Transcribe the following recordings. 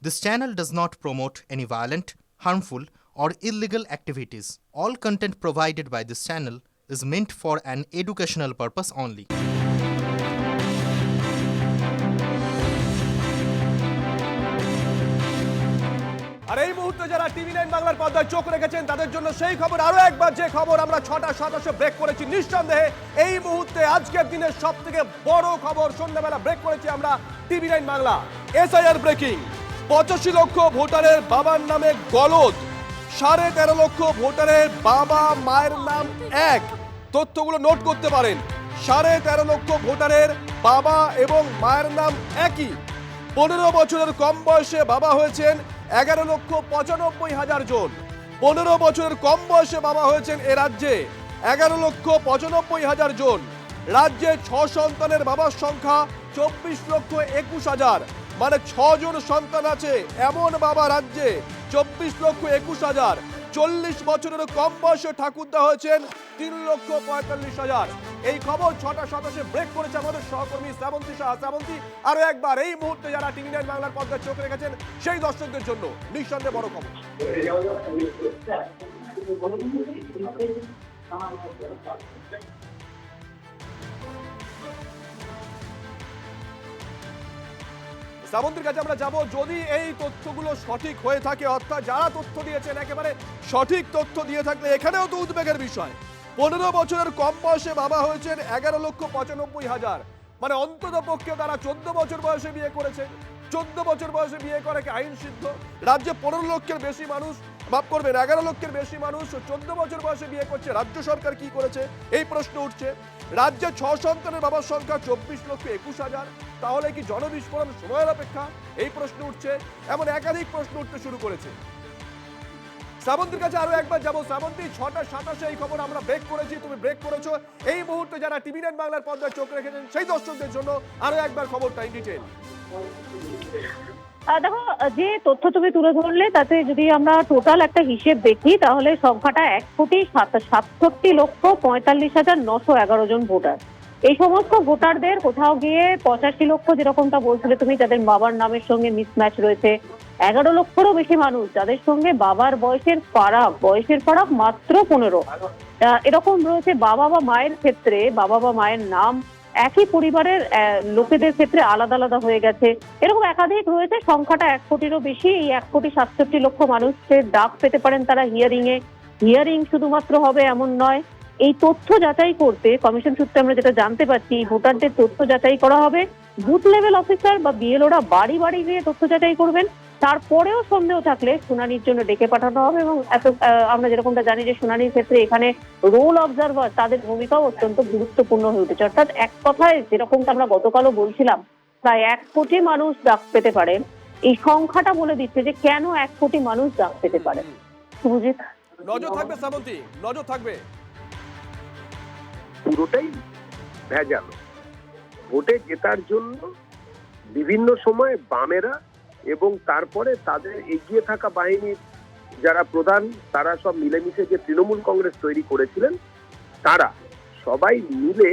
This channel does not promote any violent, harmful, or illegal activities. All content provided by this channel is meant for an educational purpose only. আর এই মুহূর্তে যারা টিভি9 বাংলার পর্দায় চোখ রেখেছেন তাদের জন্য সেই খবর, আরো একবার যে খবর আমরা 6:27 ব্রেক করেছি। নিঃসন্দেহে এই মুহূর্তে আজকের দিনের সবথেকে বড় খবর সন্ধ্যাবেলা ব্রেক করেছি আমরা টিভি9 বাংলা। এসআইআর ব্রেকিং, 85 লক্ষ ভোটারের বাবার নামে গলদ, 13.5 লক্ষ ভোটারের বাবা মায়ের নাম এক। তথ্যগুলো নোট করতে পারেন। 13.5 লক্ষ ভোটারের বাবা এবং মায়ের নাম একই। 15 বছরের কম বয়সে বাবা হয়েছেন 11,95,000 জন। 15 বছরের কম বয়সে বাবা হয়েছেন এ রাজ্যে 11,95,000 জন। রাজ্যে 6 সন্তানের বাবার সংখ্যা 24,21,000, মানে 6 জন সন্তান আছে এমন বাবা রাজ্যে 24,21,000। 40 বছরের কম বয়সে ঠাকুরদা হয়েছেন 3,45,000। এই খবর 6:27 ব্রেক করেছে আমাদের সহকর্মী শ্রাবন্তী সাহা। শ্রাবন্তী, আরো একবার এই মুহূর্তে যারা টিভি9 বাংলার পর্দায় চোখ রেখেছেন সেই দর্শকদের জন্য নিঃসন্দেহে বড় খবর। শ্রাবন্তীর কাছে আমরা যাব। যদি এই তথ্যগুলো সঠিক হয়ে থাকে, অর্থাৎ যারা তথ্য দিয়েছেন একেবারে সঠিক তথ্য দিয়ে থাকলে এখানেও তো উদ্বেগের বিষয়। 15 বছরের কম বয়সে বাবা হয়েছেন 11,95,000, মানে অন্তত পক্ষে তারা 14 বছর বয়সে বিয়ে করেছে। 14 বছর বয়সে বিয়ে করে কি আইন সিদ্ধ? রাজ্যে 15 লক্ষের বেশি মানুষ, মাফ করবেন 11 লক্ষের বেশি মানুষ 14 বছর বয়সে বিয়ে করছে। রাজ্য সরকার কি করেছে এই প্রশ্ন উঠছে। রাজ্যে 6 সন্তানের বাবার সংখ্যা 24,21,000, তাহলে কি জনবিস্ফোরণ সময়ের অপেক্ষা? এই প্রশ্ন উঠছে। এমন একাধিক প্রশ্ন উঠতে শুরু করেছে। শ্রাবন্তীর কাছে আরো একবার যাবো। শ্রাবন্তী, 6:27 এই খবর আমরা ব্রেক করেছি, তুমি ব্রেক করেছো। এই মুহূর্তে যারা টিভি9 বাংলার পর্দায় চোখ রেখেছেন সেই দর্শকদের জন্য আরো একবার খবরটা ইন ডিটেইল। দেখো, যে তথ্য তুমি তুলে ধরলে তাতে যদি আমরা টোটাল একটা হিসেব দেখি তাহলে সংখ্যাটা 1,67,45,911 জন ভোটার। এই সমস্ত ভোটারদের কোথাও গিয়ে 85 লক্ষ, যেরকমটা বলছিলে তুমি, যাদের বাবার নামের সঙ্গে মিসম্যাচ রয়েছে। 11 লক্ষেরও বেশি মানুষ যাদের সঙ্গে বাবার বয়সের ফারাক মাত্র 15। এরকম রয়েছে। বাবা বা মায়ের ক্ষেত্রে বাবা বা মায়ের নাম একই পরিবারের লোকেদের ক্ষেত্রে আলাদা আলাদা হয়ে গেছে। এরকম একাধিক রয়েছে। সংখ্যাটা 1 কোটিরও বেশি। এই 1,67,00,000 মানুষের ডাক পেতে পারেন তারা হিয়ারিং শুধুমাত্র হবে এমন নয়। এই তথ্য যাচাই করতে কমিশন সূত্রে আমরা যেটা জানতে পারছি, ভোটারদের তথ্য যাচাই করা হবে। বুথ লেভেল অফিসার বা বিএলওরা বাড়ি বাড়ি গিয়ে তথ্য যাচাই করবেন। তারপরেও সন্দেহ থাকলে শুনানির জন্য ডেকে পাঠানো হবে। এবং আমরা যেরকমটা জানি যে শুনানির ক্ষেত্রে এখানে রোল অবজারভার, তাদের ভূমিকাও অত্যন্ত গুরুত্বপূর্ণ হয়ে উঠেছে। অর্থাৎ এক কথায় যেরকমটা আমরা গতকালও বলছিলাম, প্রায় 1 কোটি মানুষ ডাক পেতে পারেন। এই সংখ্যাটা বলে দিচ্ছে যে কেন 1 কোটি মানুষ ডাক পেতে পারে। সুজিত, নজর থাকবে শ্রাবন্তী, নজর থাকবে। পুরোটাই ভেজাল। ভোটে জেতার জন্য বিভিন্ন সময় বামেরা এবং তারপরে তাদের এগিয়ে থাকা বাহিনীর যারা প্রধান, তারা সব মিলেমিশে যে তৃণমূল কংগ্রেস তৈরি করেছিলেন, তারা সবাই মিলে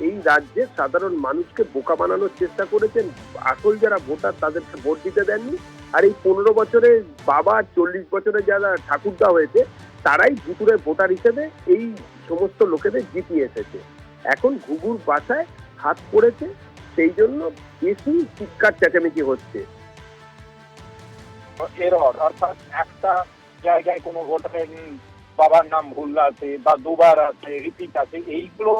এই রাজ্যে সাধারণ মানুষকে বোকা বানানোর চেষ্টা করেছেন। আসল যারা ভোটার তাদেরকে ভোট দিতে দেননি। আর এই 15 বছরে বাবা, 40 বছরে যারা ঠাকুরদা হয়েছে, তারাই ভুতুরে ভোটার হিসেবে এই সমস্ত লোকেদের জিতিয়ে এসেছে। এখন ঘুঘুর বাসায় হাত পড়েছে, সেই জন্য বেশি চিৎকার চেঁচামেচি হচ্ছে। এরর, অর্থাৎ একটা জায়গায় কোনো ভোটারের বাবার নাম ভুল আছে বা দুবার আছে, রিপিট আছে, এইগুলো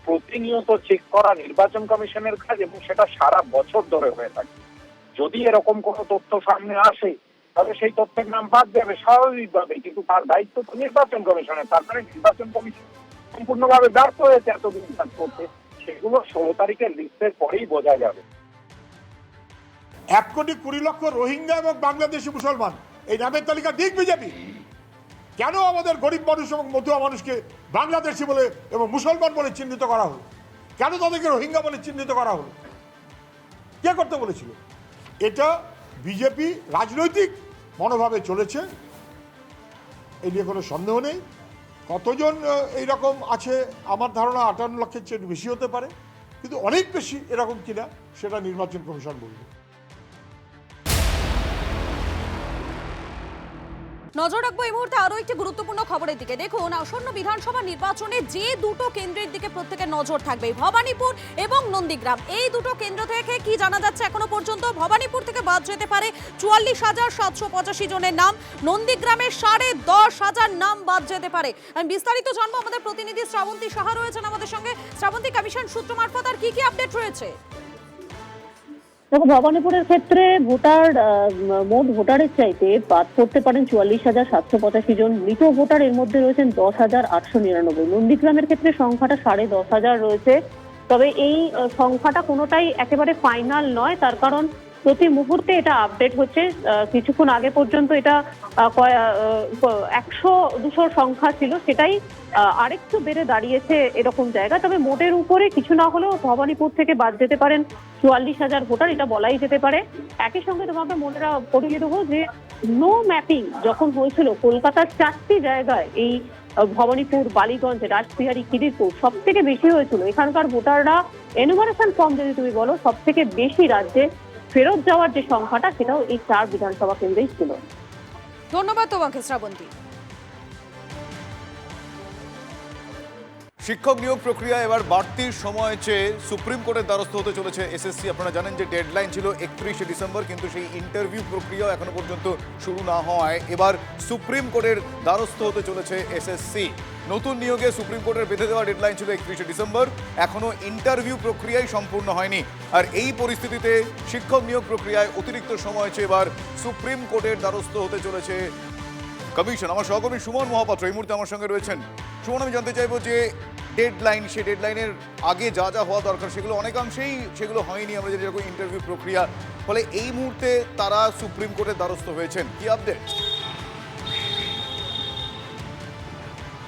প্রতিনিয়ত চেক করা নির্বাচন কমিশনের কাজ এবং সেটা সারা বছর ধরে হয়ে থাকে। যদি এরকম কোনো তথ্য সামনে আসে তাহলে সেই তথ্যের নাম বাদ যাবে স্বাভাবিকভাবে, কিন্তু তার দায়িত্ব তো নির্বাচন কমিশনের। তারপরে নির্বাচন কমিশন সম্পূর্ণভাবে ব্যর্থ হয়েছে এতদিন কাজ করতে। সেগুলো 16 তারিখের লিস্টের পরেই বোঝা যাবে। 1,20,00,000 রোহিঙ্গা এবং বাংলাদেশি মুসলমান এই নামের তালিকা দিক বিজেপি। কেন আমাদের গরিব মানুষ এবং মধ্যুয়া মানুষকে বাংলাদেশি বলে এবং মুসলমান বলে চিহ্নিত করা হলো? কেন তাদেরকে রোহিঙ্গা বলে চিহ্নিত করা হলো? কে করতে বলেছিল? এটা বিজেপি রাজনৈতিক মনোভাবে চলেছে, এই নিয়ে কোনো সন্দেহ নেই। কতজন এইরকম আছে? আমার ধারণা 58 লক্ষের চেয়ে বেশি হতে পারে, কিন্তু অনেক বেশি এরকম কিনা সেটা নির্বাচন কমিশন বলবে। নজর রাখবো এই মুহূর্তে আরো একটি গুরুত্বপূর্ণ খবরের দিকে। দেখুন, আসন্ন বিধানসভা নির্বাচনে যে দুটো কেন্দ্রের দিকে প্রত্যেকের নজর থাকবে, ভবানীপুর এবং নন্দীগ্রাম, এই দুটো কেন্দ্র থেকে কি জানা যাচ্ছে এখনো পর্যন্ত? ভবানীপুর থেকে বাদ যেতে পারে 44,785 জনের নাম, নন্দীগ্রামের 10,500 নাম বাদ যেতে পারে। আমি বিস্তারিত জানবো, আমাদের প্রতিনিধি শ্রাবন্তী সাহা রয়েছেন আমাদের সঙ্গে। শ্রাবন্তী, কমিশন সূত্র মারফত আর কি আপডেট রয়েছে? দেখো, ভবানীপুরের ক্ষেত্রে মোট ভোটারের চাইতে বাদ করতে পারেন 44,785 জন। মৃত ভোটার এর মধ্যে রয়েছেন 10,899। নন্দীগ্রামের ক্ষেত্রে সংখ্যাটা 10,500 রয়েছে। তবে এই সংখ্যাটা কোনোটাই একেবারে ফাইনাল নয়, তার কারণ প্রতি মুহূর্তে এটা আপডেট হচ্ছে। কিছুক্ষণ আগে পর্যন্ত এটা 100-200 সংখ্যা ছিল, সেটাই আরেকটু বেড়ে দাঁড়িয়েছে এরকম জায়গা। তবে মোটের উপরে কিছু না হলেও ভবানীপুর থেকে বাদ যেতে পারেন 44,000 ভোটার, এটা বলাই যেতে পারে। একই সঙ্গে তোমাকে মনে করিয়ে দেবো যে নো ম্যাপিং যখন হয়েছিল কলকাতার 4টি জায়গায়, এই ভবানীপুর, বালিগঞ্জ, রাসবিহারী, খিদিরপুর সব থেকে বেশি হয়েছিল। এখানকার ভোটাররা এনুমারেশন ফর্ম যদি তুমি বলো, সব থেকে বেশি রাজ্যে ফেরত যাওয়ার যে সংখ্যাটা, সেটাও এই 4 বিধানসভা কেন্দ্রেই ছিল। ধন্যবাদ তোমাকে শ্রাবন্তী। শিক্ষক নিয়োগ প্রক্রিয়া এবার বাড়তির সময় চেয়ে সুপ্রিম কোর্টের দ্বারস্থ হতে চলেছে এসএসসি। আপনারা জানেন যে ডেডলাইন ছিল 31শে ডিসেম্বর, কিন্তু সেই ইন্টারভিউ প্রক্রিয়া এখনো পর্যন্ত শুরু না হওয়ায় এবার সুপ্রিম কোর্টের দ্বারস্থ হতে চলেছে এসএসসি। নতুন নিয়োগে সুপ্রিম কোর্টের বেঁধে দেওয়া ডেডলাইন ছিল 31শে ডিসেম্বর, এখনো ইন্টারভিউ প্রক্রিয়াই সম্পূর্ণ হয়নি। আর এই পরিস্থিতিতে শিক্ষক নিয়োগ প্রক্রিয়ায় অতিরিক্ত সময় চেয়ে এবার সুপ্রিম কোর্টের দ্বারস্থ হতে চলেছে কমিশন। আমার সহকর্মী সুমন মহাপাত্র এই মুহূর্তে আমার সঙ্গে রয়েছেন। সুমন, আমি জানতে চাইবো যে ডেডলাইন, সেই ডেডলাইনের আগে যা যা হওয়া দরকার সেগুলো অনেকাংশেই সেগুলো হয়নি, আমরা যেরকম ইন্টারভিউ প্রক্রিয়া, ফলে এই মুহূর্তে তারা সুপ্রিম কোর্টের দ্বারস্থ হয়েছেন, কি আপডেট?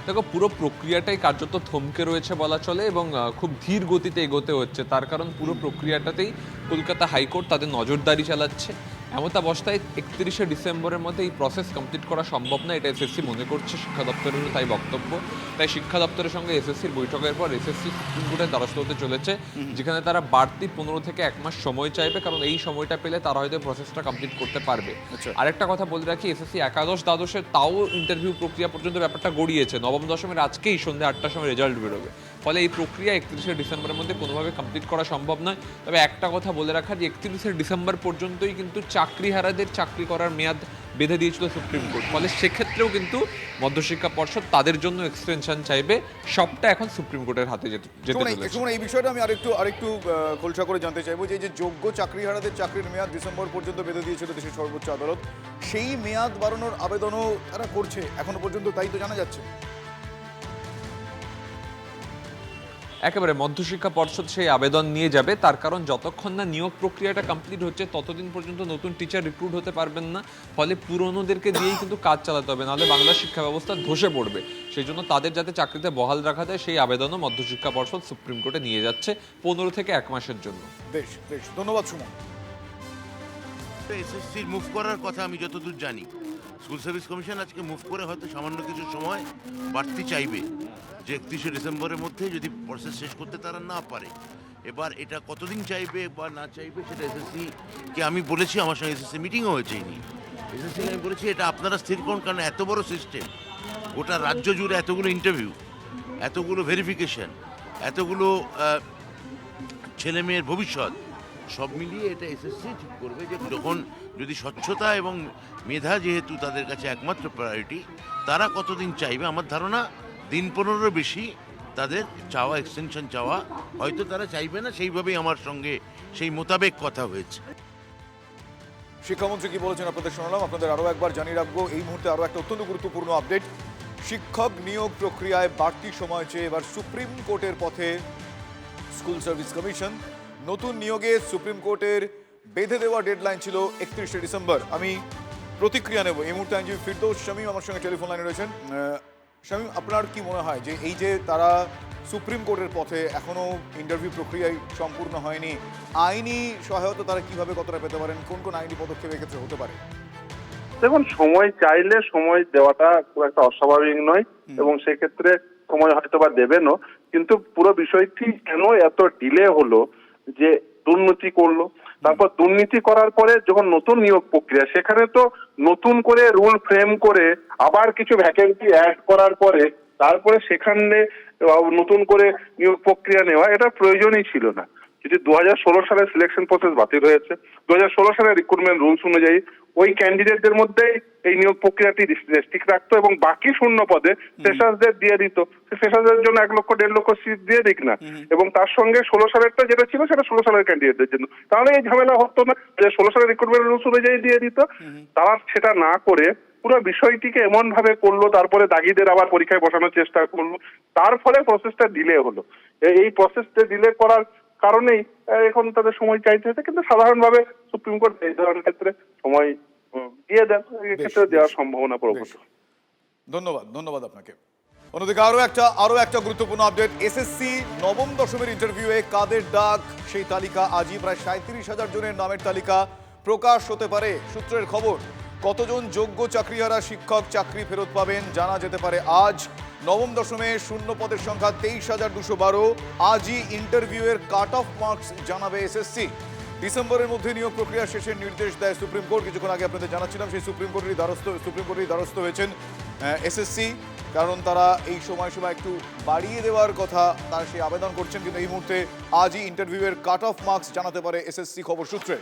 দেখো, পুরো প্রক্রিয়াটাই কার্যত থমকে রয়েছে বলা চলে এবং খুব ধীর গতিতে এগোতে হচ্ছে। তার কারণ পুরো প্রক্রিয়াটাতেই কলকাতা হাইকোর্ট তাদের নজরদারি চালাচ্ছে। এমত অবস্থায় 31শে ডিসেম্বরের মধ্যে এই প্রসেস কমপ্লিট করা সম্ভব না, এটা এসএসসি মনে করছে। শিক্ষা দপ্তরেরও তাই বক্তব্য। তাই শিক্ষা দপ্তরের সঙ্গে এসএসসির বৈঠকের পর এসএসসি সুপ্রিম কোর্টের দ্বারস্থ হতে চলেছে, যেখানে তারা বাড়তি 15 থেকে 1 মাস সময় চাইবে, কারণ এই সময়টা পেলে তারা হয়তো প্রসেসটা কমপ্লিট করতে পারবে। আরেকটা কথা বলে রাখি, এসএসসি একাদশ দ্বাদশে তাও ইন্টারভিউ প্রক্রিয়া পর্যন্ত ব্যাপারটা গড়িয়েছে। নবম দশমের আজকেই সন্ধ্যে 8টার সময় রেজাল্ট বেরোবে, ফলে এই প্রক্রিয়া 31শে ডিসেম্বরের মধ্যে কোনোভাবে কমপ্লিট করা সম্ভব নয়। তবে একটা কথা বলে রাখা, যে 31শে ডিসেম্বর পর্যন্তই কিন্তু চাকরিহারাদের চাকরি করার মেয়াদ বেঁধে দিয়েছিল সুপ্রিম কোর্ট। ফলে সেক্ষেত্রেও কিন্তু মধ্যশিক্ষা পর্ষদ তাদের জন্য এক্সটেনশন চাইবে। সবটা এখন সুপ্রিম কোর্টের হাতে যেতে চলেছে। এই বিষয়টা আমি আরেকটু খোলসা করে জানতে চাইবো যে যোগ্য চাকরিহারাদের চাকরির মেয়াদ ডিসেম্বর পর্যন্ত বেঁধে দিয়েছিল দেশের সর্বোচ্চ আদালত, সেই মেয়াদ বাড়ানোর আবেদনও তারা করছে এখনো পর্যন্ত, তাই তো জানা যাচ্ছে। একেবারে মধ্যশিক্ষা পর্ষদ সেই আবেদন নিয়ে যাবে, তার কারণ যতক্ষণ না নিয়োগ প্রক্রিয়াটা কমপ্লিট হচ্ছে ততদিন পর্যন্ত নতুন টিচার রিক্রুট হতে পারবেন না। ফলে পুরনোদেরকে দিয়েই কিন্তু কাজ চালাতে হবে, নাহলে বাংলা শিক্ষা ব্যবস্থা ধসে পড়বে। সেই জন্য তাদের যাতে চাকরিতে বহাল রাখা যায়, সেই আবেদনও মধ্যশিক্ষা পর্ষদ সুপ্রিম কোর্টে নিয়ে যাচ্ছে 15 থেকে 1 মাসের জন্য। বেশ, ধন্যবাদ সুমন। এসএসসির মুভ করার কথা আমি যতদূর জানি, স্কুল সার্ভিস কমিশন আজকে মুভ করে হয়তো সামান্য কিছু সময় বাড়তি চাইবে, যে 31শে ডিসেম্বরের মধ্যে যদি প্রসেস শেষ করতে তারা না পারে। এবার এটা কতদিন চাইবে বা না চাইবে সেটা এসএসসিকে আমি বলেছি, আমার সঙ্গে এসএসসি মিটিংও হয়েছে এই নিয়ে। এসএসসিকে আমি বলেছি এটা আপনারা স্থির করুন, কারণ এত বড় সিস্টেম, গোটা রাজ্য জুড়ে এতগুলো ইন্টারভিউ, এতগুলো ভেরিফিকেশন, এতগুলো ছেলে মেয়ের ভবিষ্যৎ, সব মিলিয়ে এটা এসএসসি ঠিক করবে যে যখন যদি স্বচ্ছতা এবং মেধা যেহেতু তাদের কাছে একমাত্র প্রায়োরিটি, তারা কতদিন চাইবে। আমার ধারণা দিন 15 বেশি তাদের চাওয়া, এক্সটেনশন চাওয়া হয়তো তারা চাইবে না, সেইভাবেই আমার সঙ্গে সেই মোতাবেক কথা হয়েছে। শিক্ষামন্ত্রী কি বলেছেন আপনাদের শোনালাম। আপনাদের আরও একবার জানিয়ে রাখবো, এই মুহূর্তে আরও একটা অত্যন্ত গুরুত্বপূর্ণ আপডেট। শিক্ষক নিয়োগ প্রক্রিয়ায় বাড়তি সময় চেয়ে এবার সুপ্রিম কোর্টের পথে স্কুল সার্ভিস কমিশন। নতুন নিয়োগে সুপ্রিম কোর্টের বেঁধে দেওয়া ডেডলাইন ছিল 31শে ডিসেম্বর। আমি প্রতিক্রিয়া নেব। এই মুহূর্তে আইনজীবী ফিরদৌস শামীম আমার সঙ্গে টেলিফোন লাইনে রয়েছেন। শামীম, আপনার কি মনে হয় যে এই যে তারা সুপ্রিম কোর্টের পথে, এখনো ইন্টারভিউ প্রক্রিয়ায় সম্পূর্ণ হয়নি, আইনি সহায়তা তারা কিভাবে কতটা পেতে পারেন, কোন কোন আইনি পদক্ষেপ এক্ষেত্রে হতে পারে? দেখুন, সময় চাইলে সময় দেওয়াটা খুব একটা অস্বাভাবিক নয়, এবং সেক্ষেত্রে সময় হয়তো বা দেবেনও, কিন্তু পুরো বিষয়টি কেন এত ডিলে হলো, যে দুর্নীতি করলো, তারপর দুর্নীতি করার পরে যখন নতুন নিয়োগ প্রক্রিয়া, সেখানে তো নতুন করে রুল ফ্রেম করে আবার কিছু ভ্যাকেন্সি অ্যাড করার পরে তারপরে সেখানে নতুন করে নিয়োগ প্রক্রিয়া নেওয়া এটা প্রয়োজনই ছিল না। যদি 2016 সালে সিলেকশন প্রসেস বাতিল হয়েছে, 2016 সালের রিক্রুটমেন্ট রুলস অনুযায়ী ওই ক্যান্ডিডেটদের মধ্যেই এই নিয়োগ প্রক্রিয়াটি রেস্ট্রিক্ট রাখতো এবং বাকি শূন্য পদে ফ্রেশার্সদের দিয়ে দিত। ফ্রেশার্সদের জন্য 1 লক্ষ 1.5 লক্ষ সিট দিয়ে দিক না, এবং তার সঙ্গে 16 সালেরটা যেটা ছিল সেটা 16 সালের ক্যান্ডিডেটদের জন্য, তাহলে এই ঝামেলা হতো না। যে 16 সালের রিক্রুটমেন্ট রুলস অনুযায়ী দিয়ে দিত, তারা সেটা না করে পুরো বিষয়টিকে এমন ভাবে করলো, তারপরে দাগিদের আবার পরীক্ষায় বসানোর চেষ্টা করলো, তার ফলে প্রসেসটা ডিলে হলো। এই প্রসেসটা ডিলে করার কারণেই এখন তাদের সময় চাইতে হচ্ছে, কিন্তু সাধারণভাবে সুপ্রিম কোর্ট এই ধরনের ক্ষেত্রে সময় দিয়ে দেন, এক্ষেত্রে দেওয়ার সম্ভাবনা প্রবল। ধন্যবাদ আপনাকে। অন্যদিকে আরো একটা গুরুত্বপূর্ণ আপডেট, এসএসসি নবম দশমের ইন্টারভিউয়ে কাদের ডাক সেই তালিকা আজই প্রায় 37,000 জনের নামের তালিকা প্রকাশ হতে পারে। সূত্রের খবর, কতজন যোগ্য চাকরিহারা শিক্ষক চাকরি ফেরত পাবেন জানা যেতে পারে আজ। নবম দশমে শূন্য পদের সংখ্যা 23,212। আজই ইন্টারভিউয়ের কাট অফ মার্কস জানাবে এসএসসি। ডিসেম্বরের মধ্যে নিয়োগ প্রক্রিয়া শেষের নির্দেশ দেয় সুপ্রিম কোর্ট। কিছুক্ষণ আগে আপনাদের জানাচ্ছিলাম সেই সুপ্রিম কোর্টেরই দ্বারস্থ হয়েছেন এসএসসি, কারণ তারা এই সময়সীমা একটু বাড়িয়ে দেওয়ার কথা তারা সেই আবেদন করছেন, কিন্তু এই মুহূর্তে আজই ইন্টারভিউয়ের কাট অফ মার্কস জানাতে পারে এসএসসি, খবর সূত্রে।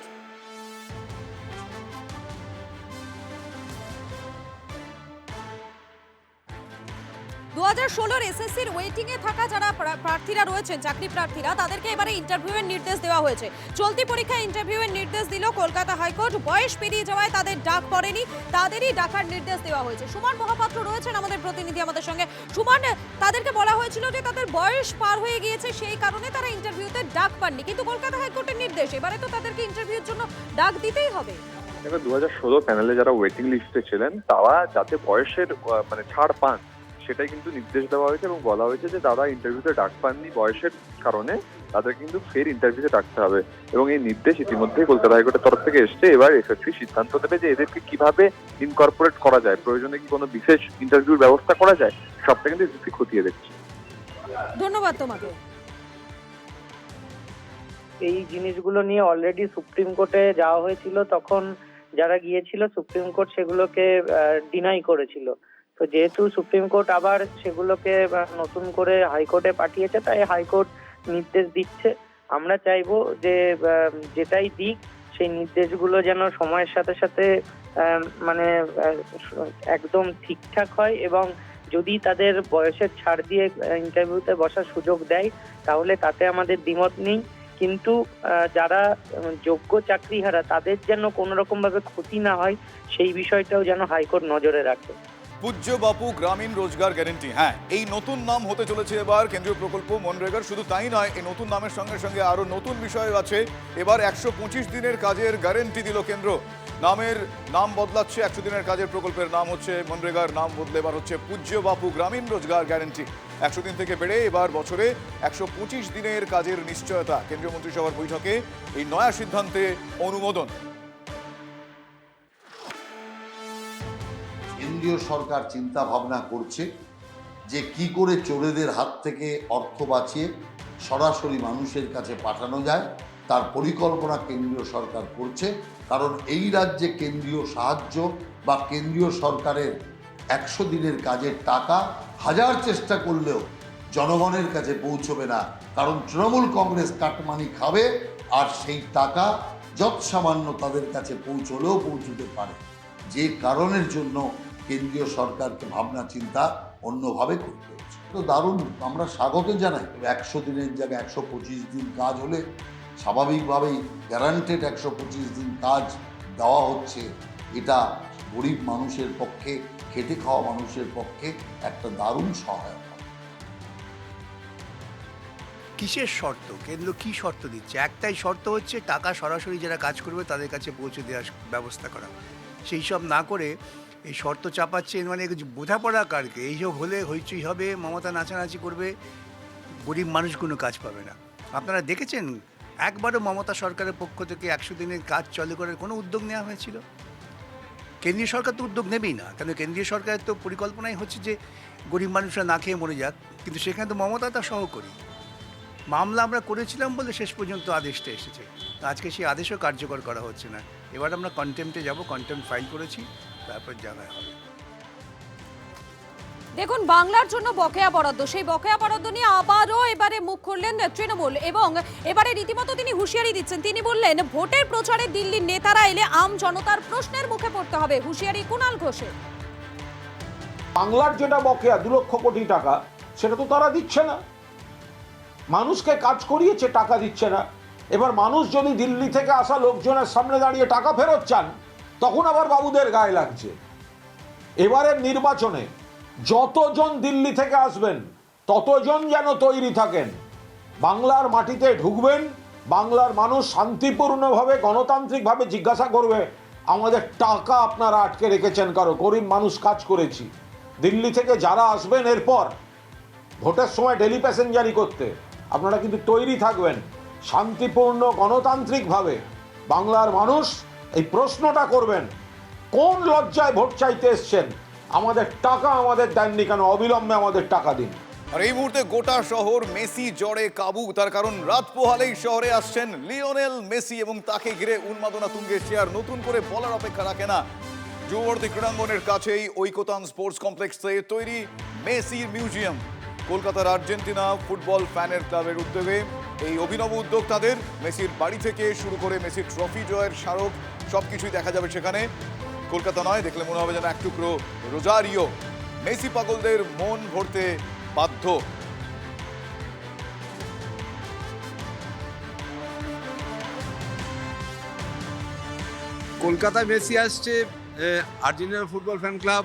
2016 এসএসসির ওয়েটিং এ থাকা যারা প্রার্থীরা রয়েছেন, চাকরি প্রার্থীরা, তাদেরকে এবারে ইন্টারভিউয়ের নির্দেশ দেওয়া হয়েছে। চলতি পরীক্ষায় ইন্টারভিউয়ের নির্দেশ দিল কলকাতা হাইকোর্ট। বয়স পেরিয়ে যাওয়ায় তাদের ডাক পড়েনি, তাদেরই ডাকার নির্দেশ দেওয়া হয়েছে। সুমন মহাপাত্র রয়েছেন আমাদের প্রতিনিধি আমাদের সঙ্গে। সুমন, তাদেরকে বলা হয়েছিল যে তাদের বয়স পার হয়ে গিয়েছে, সেই কারণে তারা ইন্টারভিউতে ডাক পাননি, কিন্তু কলকাতা হাইকোর্টের নির্দেশ এবারে তো তাদেরকে ইন্টারভিউর জন্য ডাক দিতেই হবে। 2016 প্যানেলে যারা ওয়েটিং লিস্টে ছিলেন তারা যাতে বয়সের ছাড় পান সেটাই কিন্তু নির্দেশ দেওয়া হয়েছে, এবং বলা হয়েছে যে দাদা ইন্টারভিউতে ডাক পাননি বয়সের কারণে, তাদের কিন্তু ফের ইন্টারভিউতে ডাকতে হবে। এবং এই নির্দেশ ইতিমধ্যেই কলকাতা হাইকোর্টের তরফ থেকে এসছে। এবার এসএসসি সিদ্ধান্ত নেবে যে এদেরকে কিভাবে ইনকর্পোরেট করা যায়, প্রয়োজনে কি কোনো বিশেষ ইন্টারভিউর ব্যবস্থা করা যায়, সবটা কিন্তু এসএসসি খতিয়ে দেখছে। ধন্যবাদ তোমাকে। এই জিনিসগুলো নিয়ে অলরেডি সুপ্রিম কোর্টে যাওয়া হয়েছিল, তখন যারা গিয়েছিল সুপ্রিম কোর্ট সেগুলোকে ডিনাই করেছিল। তো যেহেতু সুপ্রিম কোর্ট আবার সেগুলোকে নতুন করে হাইকোর্টে পাঠিয়েছে, তাই হাইকোর্ট নির্দেশ দিচ্ছে। আমরা চাইবো যে যেটাই দিক সেই নির্দেশগুলো যেন সময়ের সাথে সাথে একদম ঠিকঠাক হয়, এবং যদি তাদের বয়সের ছাড় দিয়ে ইন্টারভিউতে বসার সুযোগ দেয় তাহলে তাতে আমাদের দ্বিমত নেই, কিন্তু যারা যোগ্য চাকরিহারা তাদের যেন কোনো রকম ভাবে ক্ষতি না হয় সেই বিষয়টাও যেন হাইকোর্ট নজরে রাখে। পূজ্য বাপু গ্রামীণ রোজগার গ্যারেন্টি, হ্যাঁ, এই নতুন নাম হতে চলেছে এবার কেন্দ্রীয় প্রকল্প মনরেগার। শুধু তাই নয়, এই নতুন নামের সঙ্গে সঙ্গে আরো নতুন বিষয় আছে। এবার 125 দিনের কাজের গ্যারেন্টি দিল কেন্দ্র। নাম বদলাচ্ছে, 100 দিনের কাজের প্রকল্পের নাম হচ্ছে মনরেগার, নাম বদলে এবার হচ্ছে পূজ্য বাপু গ্রামীণ রোজগার গ্যারেন্টি। 100 দিন থেকে বেড়ে এবার বছরে 125 দিনের কাজের নিশ্চয়তা। কেন্দ্রীয় মন্ত্রিসভার বৈঠকে এই নয়া সিদ্ধান্তে অনুমোদন। কেন্দ্রীয় সরকার চিন্তা ভাবনা করছে যে কি করে চোরেদের হাত থেকে অর্থ বাঁচিয়ে সরাসরি মানুষের কাছে পাঠানো যায়, তার পরিকল্পনা কেন্দ্রীয় সরকার করছে। কারণ এই রাজ্যে কেন্দ্রীয় সাহায্য বা কেন্দ্রীয় সরকারের 100 দিনের কাজের টাকা হাজার চেষ্টা করলেও জনগণের কাছে পৌঁছবে না, কারণ তৃণমূল কংগ্রেস কাটমানি খাবে, আর সেই টাকা যৎসামান্য তাদের কাছে পৌঁছলেও পৌঁছতে পারে। যে কারণের জন্য কেন্দ্রীয় সরকারকে ভাবনা চিন্তা অন্যভাবে করতে হচ্ছে। তো দারুণ, আমরা স্বাগত জানাই। 100 দিনের জায়গায় 125 দিন কাজ হলে স্বাভাবিকভাবেই গ্যারান্টেড 125 দিন কাজ দেওয়া হচ্ছে। এটা গরিব মানুষের পক্ষে, খেটে খাওয়া মানুষের পক্ষে একটা দারুণ সহায়তা। কিসের শর্ত? কেন্দ্র কি শর্ত দিচ্ছে? একটাই শর্ত হচ্ছে টাকা সরাসরি যারা কাজ করবে তাদের কাছে পৌঁছে দেওয়ার ব্যবস্থা করা। সেই সব না করে এই শর্ত চাপাচ্ছে, বোঝাপড়া কারকে। এইসব হলে হইচই হবে, মমতা নাচানাচি করবে, গরিব মানুষগুলো কাজ পাবে না। আপনারা দেখেছেন একবারও মমতা সরকারের পক্ষ থেকে 100 দিনের কাজ চালু করার কোনো উদ্যোগ নেওয়া হয়েছিল? কেন্দ্রীয় সরকার তো উদ্যোগ নেবেই না, কেন কেন্দ্রীয় সরকারের তো পরিকল্পনাই হচ্ছে যে গরিব মানুষরা না খেয়ে মরে যাক, কিন্তু সেখানে তো মমতা তা সহকর্মী। মামলা আমরা করেছিলাম বলে শেষ পর্যন্ত আদেশটা এসেছে। আজকে সেই আদেশও কার্যকর করা হচ্ছে না। এবার আমরা কন্টেম্পটে যাব, কন্টেম্পট ফাইল করেছি, তারপর জানাই হবে। দেখুন, বাংলার জন্য বকেয়া বরাদ্দ, সেই বকেয়া বরাদ্দ নিয়ে আবারও এবারে মুখ খুললেন তৃণমূল এবং এবারে রীতিমতো তিনি হুঁশিয়ারি দিচ্ছেন। তিনি বললেন, ভোটের প্রচারে দিল্লির নেতারা এলে আম জনতার প্রশ্নের মুখে পড়তে হবে। হুঁশিয়ারি কুণাল ঘোষের। বাংলার যেটা বকেয়া 2 লক্ষ কোটি টাকা, সেটা তো তারা দিচ্ছে না। মানুষকে কাজ করিয়েছে, টাকা দিচ্ছে না। এবার মানুষ যদি দিল্লি থেকে আসা লোকজনের সামনে দাঁড়িয়ে টাকা ফেরত চান, তখন আবার বাবুদের গায়ে লাগছে। এবারের নির্বাচনে যতজন দিল্লি থেকে আসবেন ততজন যেন তৈরি থাকেন, বাংলার মাটিতে ঢুকবেন। বাংলার মানুষ শান্তিপূর্ণভাবে গণতান্ত্রিকভাবে জিজ্ঞাসা করবে, আমাদের টাকা আপনারা আটকে রেখেছেন কারো? গরিব মানুষ কাজ করেছি। দিল্লি থেকে যারা আসবেন এরপর ভোটের সময় ডেলি প্যাসেঞ্জারি করতে, আপনারা কিন্তু তৈরি থাকবেন। শান্তিপূর্ণ গণতান্ত্রিকভাবে বাংলার মানুষ এই প্রশ্নটা করবেন, কোন লজ্জায় ভোট চাইতে এসছেন? আমাদের টাকা আমাদের দেননি কেন? অবিলম্বে আমাদের টাকা দিন। আর এই মুহূর্তে গোটা শহর মেসি জ্বরে কাবু। তার কারণ রাত পোহালেই শহরে আসছেন লিওনেল মেসি এবং তাকে ঘিরে উন্মাদনা তুঙ্গে। আর নতুন করে বলার অপেক্ষা রাখে না। যুবভারতী ক্রীড়াঙ্গনের কাছেই ঐকতান স্পোর্টস কমপ্লেক্সে তৈরি মেসির মিউজিয়াম। কলকাতার আর্জেন্টিনা ফুটবল ফ্যানের ক্লাবের উদ্যোগে এই অভিনব উদ্যোগ তাদের। মেসির বাড়ি থেকে শুরু করে মেসির ট্রফি জয়ের স্মারক সবকিছুই দেখা যাবে সেখানে। কলকাতা নয়, দেখলে মনে হবে যেন এক টুকরো রোজারিও। মেসি পাগলদের মন ভরতে বাধ্য। কলকাতায় মেসি আসছে, আর্জেন্টিনা ফুটবল ফ্যান ক্লাব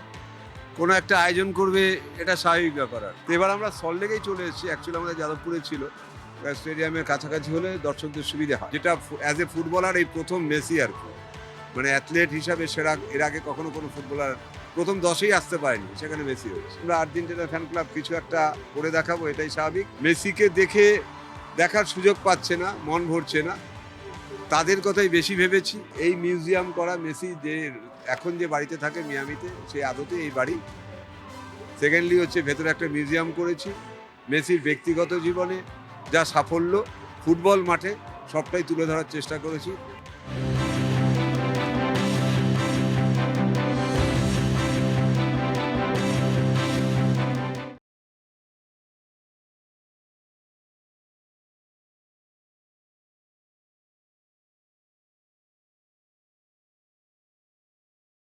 কোনো একটা আয়োজন করবে, এটা স্বাভাবিক ব্যাপার। আর এবার আমরা সল্টলেকেই চলে এসেছি। অ্যাকচুয়ালি আমাদের যাদবপুরে ছিল, স্টেডিয়ামের কাছাকাছি হলে দর্শকদের সুবিধা হয়। যেটা অ্যাজ এ ফুটবলার এই প্রথম মেসি আর কি, মানে অ্যাথলেট হিসাবে সেরা। এর আগে কখনো কোনো ফুটবলার প্রথম 10-এই আসতে পারেনি, সেখানে মেসি হয়েছে। আমরা আর্জেন্টিনা ফ্যান ক্লাব কিছু একটা করে দেখাবো, এটাই স্বাভাবিক। মেসিকে দেখার সুযোগ পাচ্ছে না, মন ভরছে না, তাদের কথাই বেশি ভেবেছি। এই মিউজিয়াম করা, মেসি যে এখন যে বাড়িতে থাকে মিয়ামিতে, সেই আদতে এই বাড়ি। সেকেন্ডলি হচ্ছে ভেতরে একটা মিউজিয়াম করেছি। মেসির ব্যক্তিগত জীবনে যা সাফল্য ফুটবল মাঠে সবটাই তুলে ধরার চেষ্টা করেছি।